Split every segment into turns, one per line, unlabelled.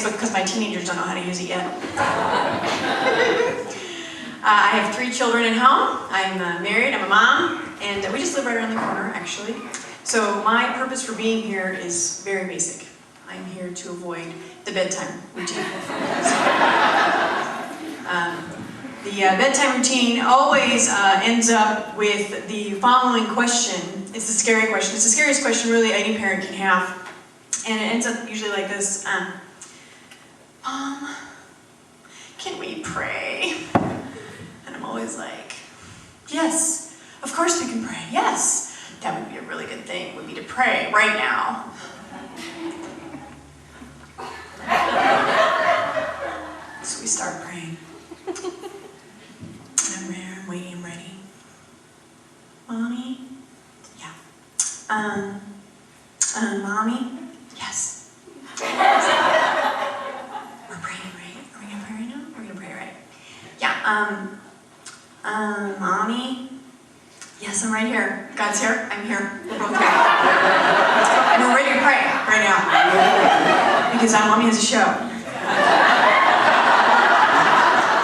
Facebook because my teenagers don't know how to use it yet. I have 3 children at home. I'm married, I'm a mom, and we just live right around the corner, actually. So my purpose for being here is very basic. I'm here to avoid the bedtime routine. The bedtime routine always ends up with the following question. It's the scary question. It's the scariest question really any parent can have. And it ends up usually like this. Mom, can we pray? And I'm always like, yes, of course we can pray. Yes, that would be a really good thing, would be to pray right now. So we start praying. And I'm there, I'm waiting, I'm ready. Mommy? Yeah. Mommy? Yes. We're praying, right? Are we gonna pray right now? We're gonna pray, right? Yeah, Mommy? Yes, I'm right here. God's here, I'm here. We're both here. And we're ready to pray right now. Because Mommy has a show.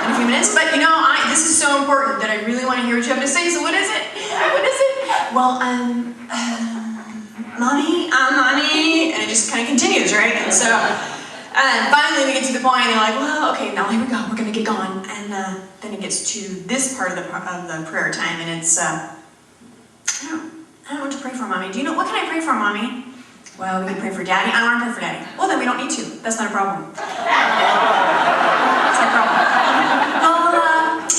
In a few minutes. But you know, this is so important that I really want to hear what you have to say. So what is it? What is it? Well, Mommy, and it just kind of continues, right? And so, finally we get to the point, and they're like, well, okay, now here we go, we're gonna get going. And then it gets to this part of the prayer time, and it's, I don't know what to pray for, Mommy. Do you know, what can I pray for, Mommy? Well, we can pray for Daddy. I don't want to pray for Daddy. Well, then we don't need to. That's not a problem. That's not a problem.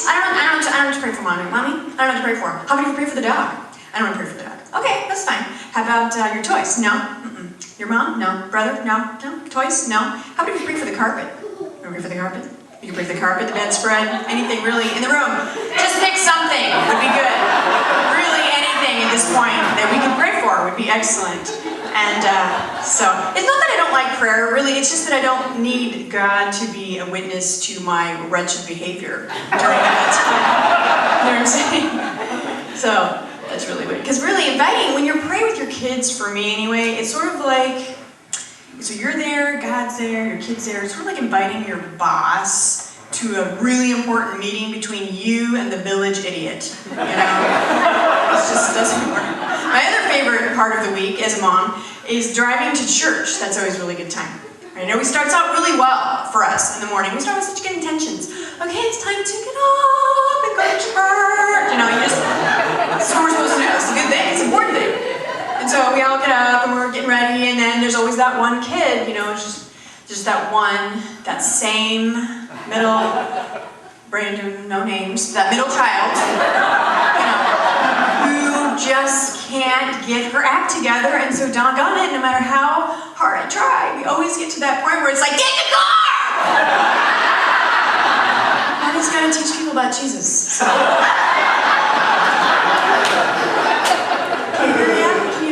I don't have to pray for Mommy. Mommy, I don't have to pray for her. How about if you pray for the dog? I don't want to pray for the dog. Okay, that's fine. How about your toys? No. Your mom? No. Brother? No. No. Toys? No. How about if you pray for the carpet? You want to pray for the carpet? You can pray for the carpet, the bedspread, anything really in the room. Just pick something would be good. Really anything at this point that we could pray for would be excellent. And so, it's not that I don't like prayer, really, it's just that I don't need God to be a witness to my wretched behavior during that time. You know what I'm saying? So, that's really weird. Because really, inviting, when you're praying with your kids, for me anyway, it's sort of like, so you're there, God's there, your kid's there, it's sort of like inviting your boss to a really important meeting between you and the village idiot, you know? It just doesn't work. My other favorite part of the week as a mom is driving to church. That's always a really good time. I know it starts out really well for us in the morning. We start with such good intentions. Okay, it's time to get up and go to church. You know, that's what we're supposed to do. It's a good thing. It's an important thing. And so we all get up and we're getting ready, and then there's always that one kid, you know, it's just that one, that same middle, Brandon, no names, that middle child, you know, who just can't get her act together, and so doggone it, no matter how hard I try, we always get to that point where it's like, get in the car! I just gotta teach people about Jesus, so. Can you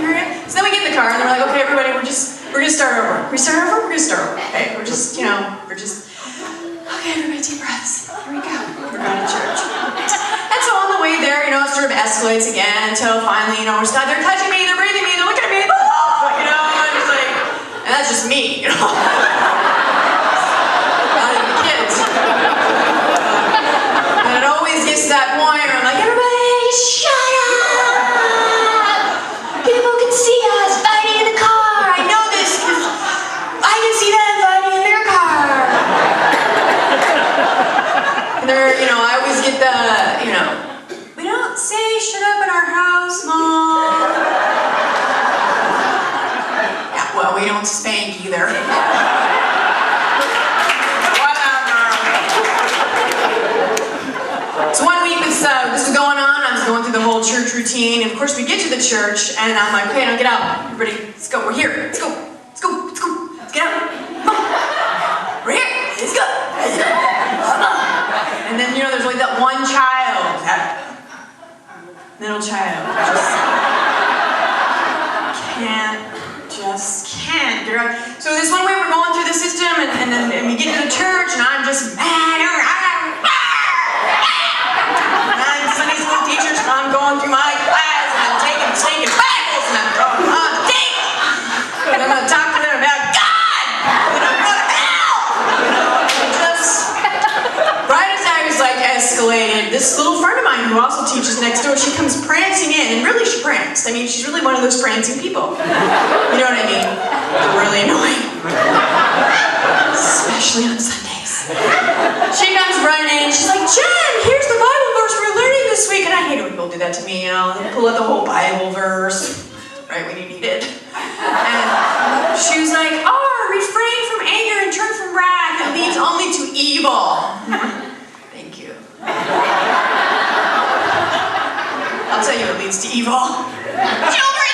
hurry up? So then we get in the car, and they're like, okay, everybody, we're gonna start over. We're gonna start over, okay? We're just, okay, everybody, deep breaths. Here we go. We're going to church. And so on the way there, you know, it sort of escalates again until finally, you know, they're touching me, they're breathing me, they're looking at me, you know, and it's like, and that's just me, you know. Not even the kids. And it always gets to that point where I'm like, everybody, shut up! People can see us fighting in the car. I know this because I can see them fighting in their car. You know, I always get the, you know, we don't say shut up in our house, Mom. Yeah, well, we don't spank either. Whatever. So one week this was going on, I was going through the whole church routine, and of course we get to the church, and I'm like, okay, now get out. Everybody, let's go, we're here. Let's go. Let's go. Let's go. Let's get out. Come on. We're here. Let's go. Let's go. And then, you know, there's like that one child, that middle child, just can't get right. So this one way we're going through the system, and we get to the church, and I'm just mad. And I'm Sunday school teacher, so I'm going through my class, and I'm taking stinking Bibles, and I'm throwing them on the table. And I'm going to talk to them about God, and I'm going to hell. escalated. This little friend of mine who also teaches next door, she comes prancing in, and really she pranks. I mean, she's really one of those prancing people. You know what I mean? They're really annoying. Especially on Sundays. She comes running in, she's like, Jen, here's the Bible verse we're learning this week. And I hate it when people do that to me, you know, they pull out the whole Bible verse right when you need it. And she was like, refrain from anger and turn from wrath. It leads only to evil. Thank you. I'll tell you what leads to evil. Children!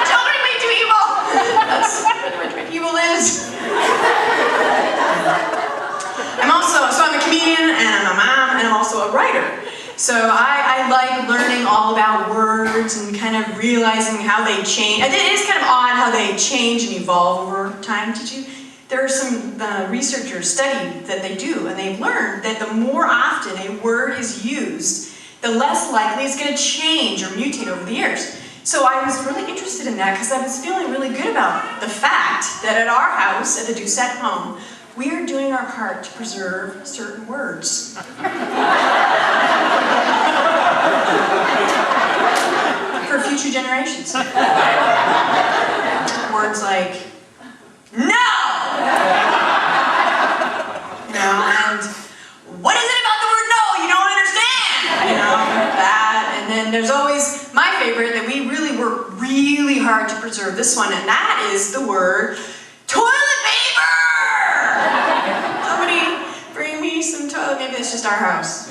Children lead to evil. That's what evil is. I'm a comedian, and I'm a mom, and I'm also a writer. So I like learning all about words and kind of realizing how they change. It is kind of odd how they change and evolve over time. There are some researchers studied that they do, and they've learned that the more often a word is used, the less likely it's going to change or mutate over the years. So I was really interested in that because I was feeling really good about the fact that at our house, at the Doucette home, we are doing our part to preserve certain words. For future generations. Words like, no! You know, and what is it about the word no you don't understand? You know, that. And then there's always my favorite that we really work really hard to preserve this one, and that is the word toilet paper! Somebody bring me some toilet, maybe it's just our house.